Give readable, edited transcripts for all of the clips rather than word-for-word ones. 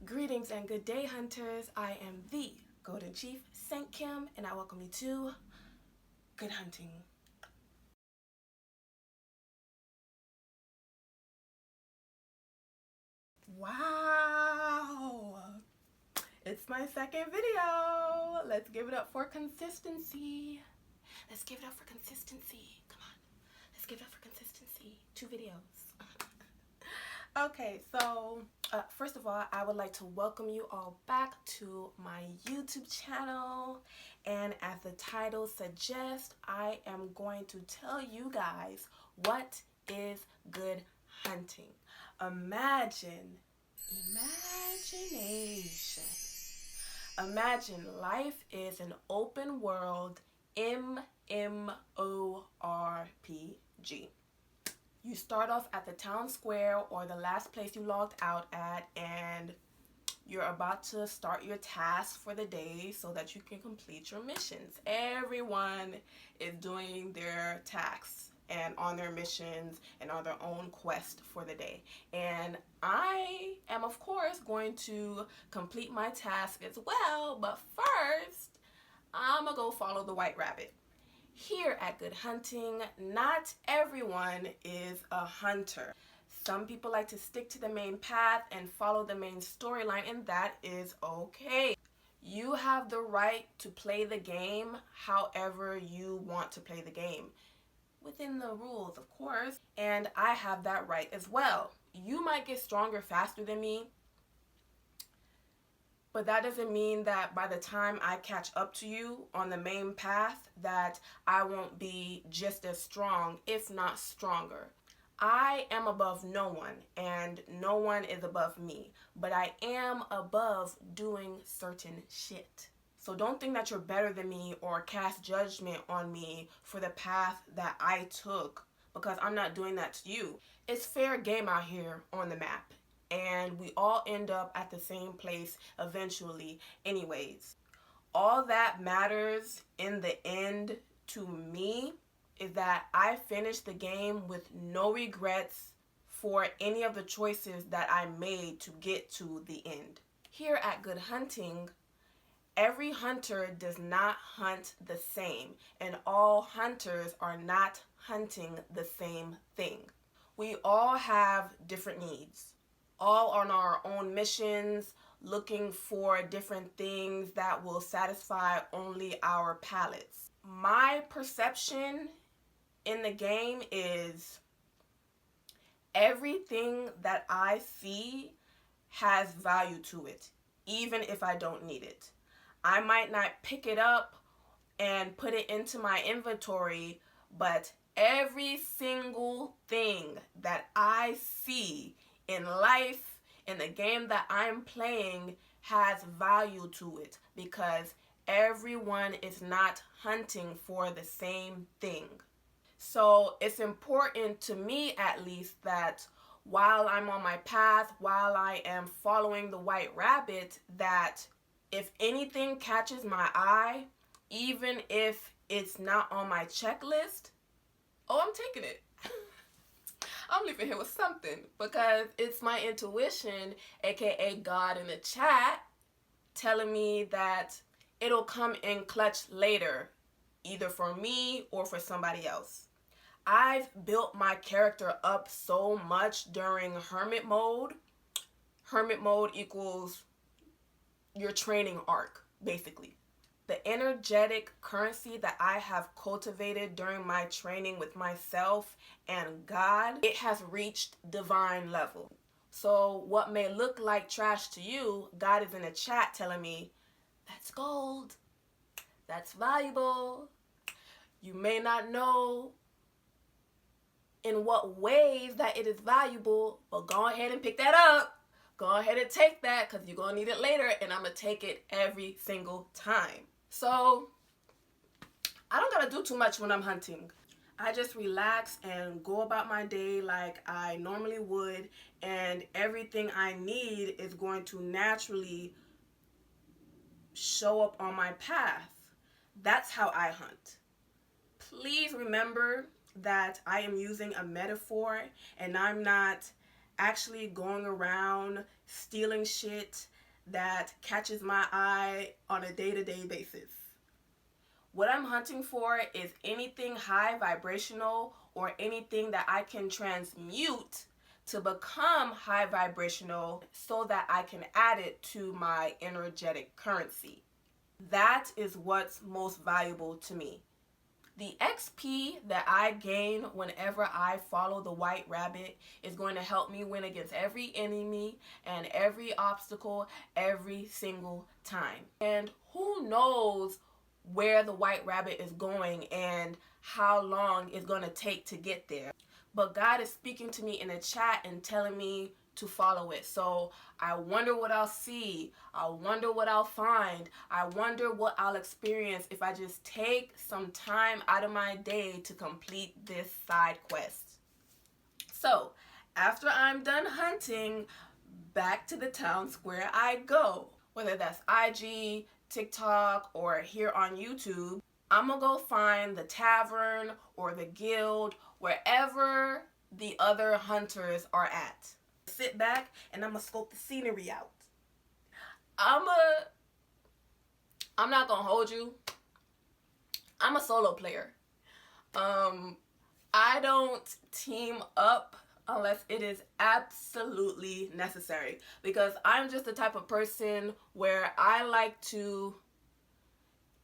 Greetings and good day, hunters. I am the Golden Chief, Saint Kim, and I welcome you to Good Hunting. Wow! It's my second video. Let's give it up for consistency. Let's give it up for consistency. Come on. Let's give it up for consistency. 2 videos. Okay, so first of all, I would like to welcome you all back to my YouTube channel. And as the title suggests, I am going to tell you guys what is good hunting. Imagination. Imagine life is an open world MMORPG. You start off at the town square or the last place you logged out at, and you're about to start your tasks for the day so that you can complete your missions. Everyone is doing their tasks and on their missions and on their own quest for the day. And I am, of course, going to complete my task as well, but first, I'm gonna go follow the white rabbit. Here at Good Hunting, not everyone is a hunter. Some people like to stick to the main path and follow the main storyline, and that is okay. You have the right to play the game however you want to play the game. Within the rules, of course, and I have that right as well. You might get stronger faster than me, but that doesn't mean that by the time I catch up to you on the main path that I won't be just as strong, if not stronger. I am above no one, and no one is above me, but I am above doing certain shit. So don't think that you're better than me or cast judgment on me for the path that I took, because I'm not doing that to you. It's fair game out here on the map, and we all end up at the same place eventually anyways. All that matters in the end to me is that I finished the game with no regrets for any of the choices that I made to get to the end. Here at Good Hunting, every hunter does not hunt the same, and all hunters are not hunting the same thing. We all have different needs, all on our own missions, looking for different things that will satisfy only our palates. My perception in the game is everything that I see has value to it, even if I don't need it. I might not pick it up and put it into my inventory, but every single thing that I see in life, in the game that I'm playing, has value to it, because everyone is not hunting for the same thing. So it's important to me, at least, that while I'm on my path, while I am following the white rabbit, that if anything catches my eye, even if it's not on my checklist, oh, I'm taking it. I'm leaving here with something, because it's my intuition, aka God in the chat, telling me that it'll come in clutch later, either for me or for somebody else. I've built my character up so much during hermit mode. Hermit mode equals your training arc, basically. The energetic currency that I have cultivated during my training with myself and God, it has reached divine level. So what may look like trash to you, God is in the chat telling me, that's gold, that's valuable. You may not know in what ways that it is valuable, but go ahead and pick that up. Go ahead and take that, because you're going to need it later, and I'm going to take it every single time. So I don't got to do too much when I'm hunting. I just relax and go about my day like I normally would, and everything I need is going to naturally show up on my path. That's how I hunt. Please remember that I am using a metaphor, and I'm not actually going around stealing shit that catches my eye on a day-to-day basis. What I'm hunting for is anything high vibrational or anything that I can transmute to become high vibrational so that I can add it to my energetic currency. That is what's most valuable to me. The XP that I gain whenever I follow the white rabbit is going to help me win against every enemy and every obstacle every single time. And who knows where the white rabbit is going and how long it's going to take to get there. But God is speaking to me in the chat and telling me to follow it. So I wonder what I'll see. I wonder what I'll find. I wonder what I'll experience if I just take some time out of my day to complete this side quest. So after I'm done hunting, back to the town square I go. Whether that's IG, TikTok, or here on YouTube, I'm gonna go find the tavern or the guild, wherever the other hunters are at. Sit back and I'm gonna scope the scenery out. I'm not gonna hold you. I'm a solo player. I don't team up unless it is absolutely necessary, because I'm just the type of person where I like to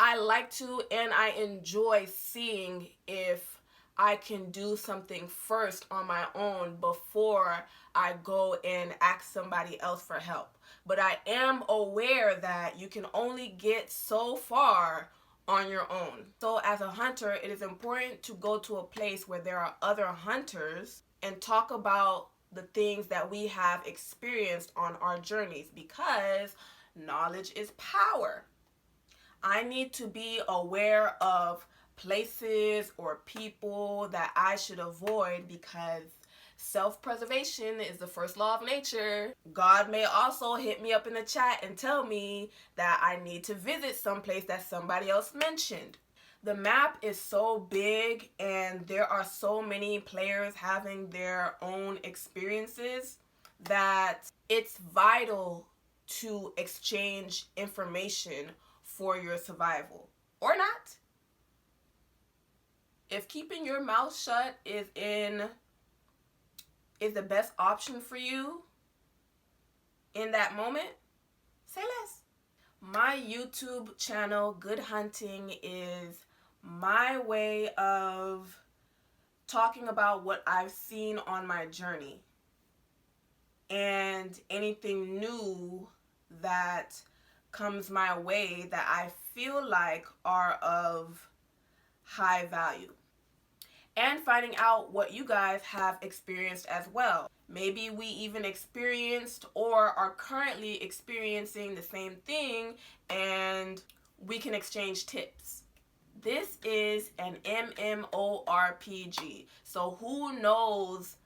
and I enjoy seeing if I can do something first on my own before I go and ask somebody else for help. But I am aware that you can only get so far on your own. So as a hunter, it is important to go to a place where there are other hunters and talk about the things that we have experienced on our journeys, because knowledge is power. I need to be aware of places or people that I should avoid, because self-preservation is the first law of nature. God may also hit me up in the chat and tell me that I need to visit some place that somebody else mentioned. The map is so big and there are so many players having their own experiences that it's vital to exchange information for your survival. Or not. If keeping your mouth shut is the best option for you in that moment, say less. My YouTube channel, Good Hunting, is my way of talking about what I've seen on my journey and anything new that comes my way that I feel like are of high value, and finding out what you guys have experienced as well. Maybe we even experienced or are currently experiencing the same thing and we can exchange tips. This is an MMORPG, so who knows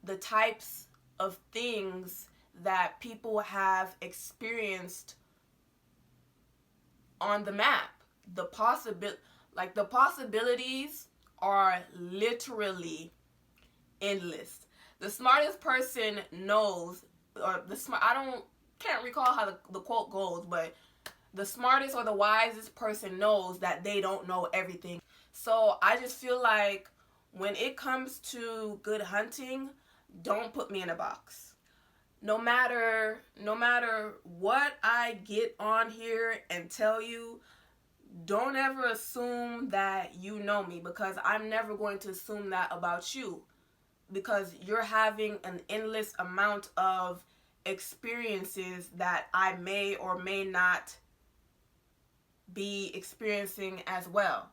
the types of things that people have experienced on the map. The possibilities are literally endless. The smartest person knows, or can't recall how the quote goes, but the smartest or the wisest person knows that they don't know everything. So I just feel like when it comes to good hunting, don't put me in a box. No matter what I get on here and tell you, don't ever assume that you know me, because I'm never going to assume that about you, because you're having an endless amount of experiences that I may or may not be experiencing as well.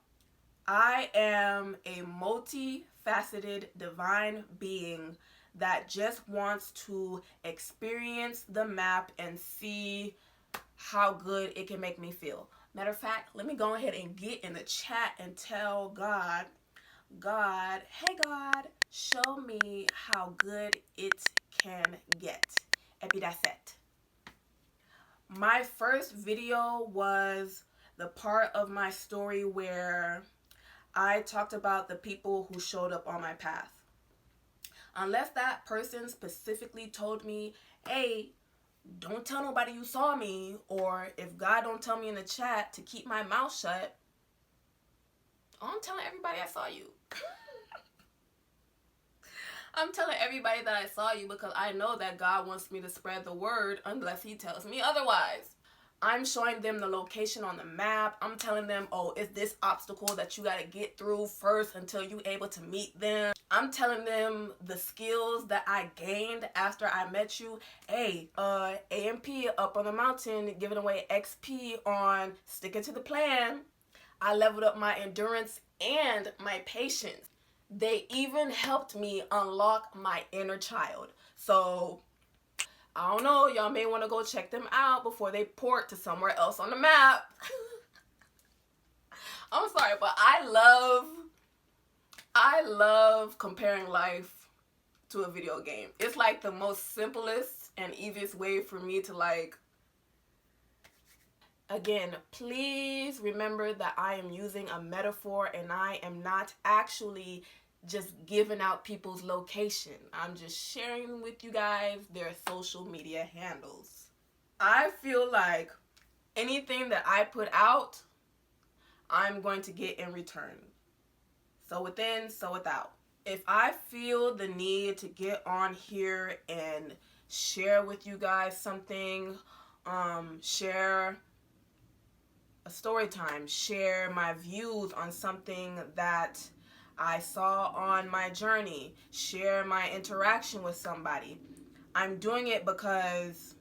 I am a multifaceted divine being that just wants to experience the map and see how good it can make me feel. Matter of fact, let me go ahead and get in the chat and tell God, hey God, show me how good it can get. Et puis that's it. My first video was the part of my story where I talked about the people who showed up on my path. Unless that person specifically told me, hey, don't tell nobody you saw me, or if God don't tell me in the chat to keep my mouth shut, I'm telling everybody I saw you. I'm telling everybody that I saw you because I know that God wants me to spread the word unless he tells me otherwise. I'm showing them the location on the map. I'm telling them, oh, it's this obstacle that you got to get through first until you're able to meet them. I'm telling them the skills that I gained after I met you. Hey, AMP up on the mountain, giving away XP on sticking to the plan. I leveled up my endurance and my patience. They even helped me unlock my inner child. So I don't know, y'all may want to go check them out before they port to somewhere else on the map. I'm sorry, but I love comparing life to a video game. It's like the most simplest and easiest way for me to again, please remember that I am using a metaphor and I am not actually just giving out people's location. I'm just sharing with you guys their social media handles. I feel like anything that I put out, I'm going to get in return. So within, so without. If I feel the need to get on here and share with you guys something, share a story time, share my views on something that I saw on my journey, share my interaction with somebody, I'm doing it because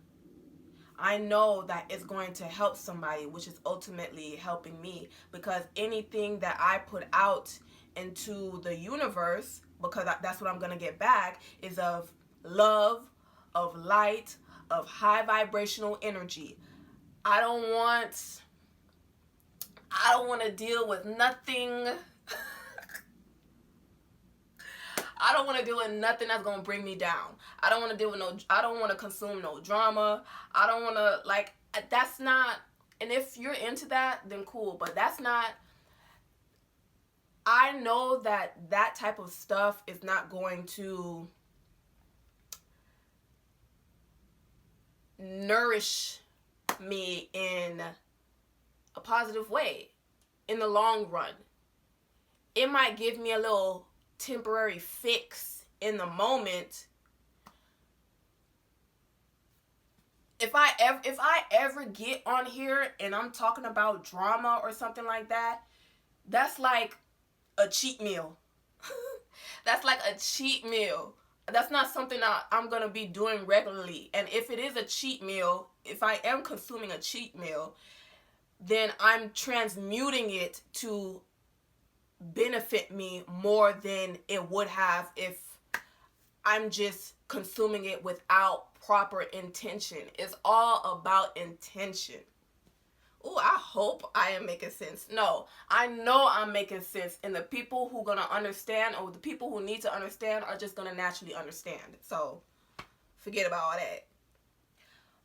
I know that it's going to help somebody, which is ultimately helping me, because anything that I put out into the universe, because that's what I'm going to get back, is of love, of light, of high vibrational energy. I don't want to deal with nothing. I don't want to deal with nothing that's going to bring me down. I don't want to consume no drama. I don't want to, that's not, and if you're into that, then cool, but that's not, I know that type of stuff is not going to nourish me in a positive way in the long run. It might give me a little temporary fix in the moment. If I ever get on here and I'm talking about drama or something like that, that's like a cheat meal. That's like a cheat meal. That's not something that I'm going to be doing regularly. And if it is a cheat meal, if I am consuming a cheat meal, then I'm transmuting it to benefit me more than it would have if I'm just consuming it without proper intention. It's all about intention. Ooh, I hope I am making sense. No, I know I'm making sense, and the people who gonna understand, or the people who need to understand, are just gonna naturally understand. So forget about all that.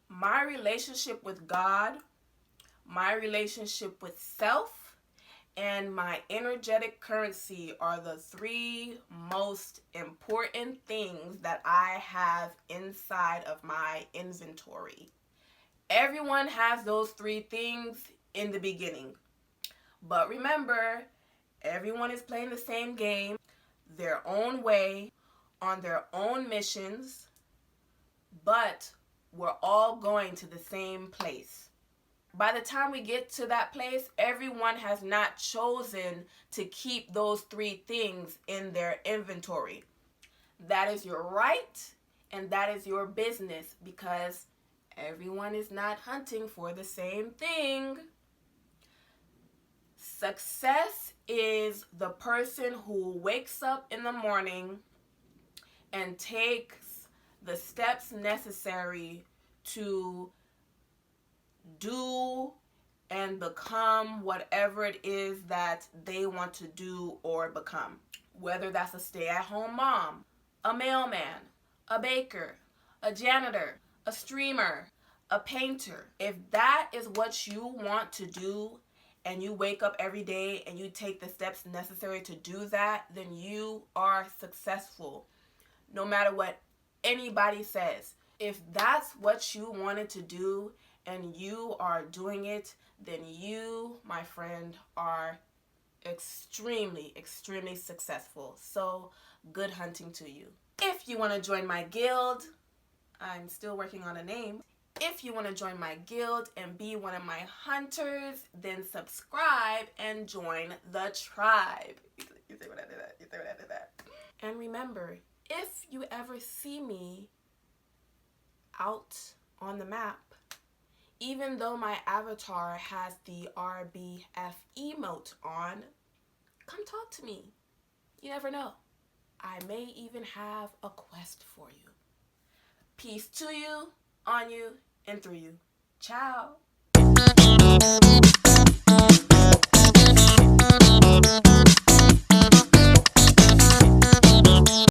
My relationship with God, my relationship with self, and my energetic currency are the three most important things that I have inside of my inventory. Everyone has those three things in the beginning. But remember, everyone is playing the same game, their own way, on their own missions, but we're all going to the same place. By the time we get to that place, everyone has not chosen to keep those three things in their inventory. That is your right, and that is your business, because everyone is not hunting for the same thing. Success is the person who wakes up in the morning and takes the steps necessary to do and become whatever it is that they want to do or become. Whether that's a stay-at-home mom, a mailman, a baker, a janitor, a streamer, a painter. If that is what you want to do, and you wake up every day and you take the steps necessary to do that, then you are successful. No matter what anybody says. If that's what you wanted to do and you are doing it, then you, my friend, are extremely, extremely successful. So good hunting to you. If you want to join my guild, I'm still working on a name. If you want to join my guild and be one of my hunters, then subscribe and join the tribe. You say what I did that? You say what I did that? And remember, if you ever see me out on the map, even though my avatar has the RBF emote on, come talk to me. You never know. I may even have a quest for you. Peace to you, on you, and through you. Ciao.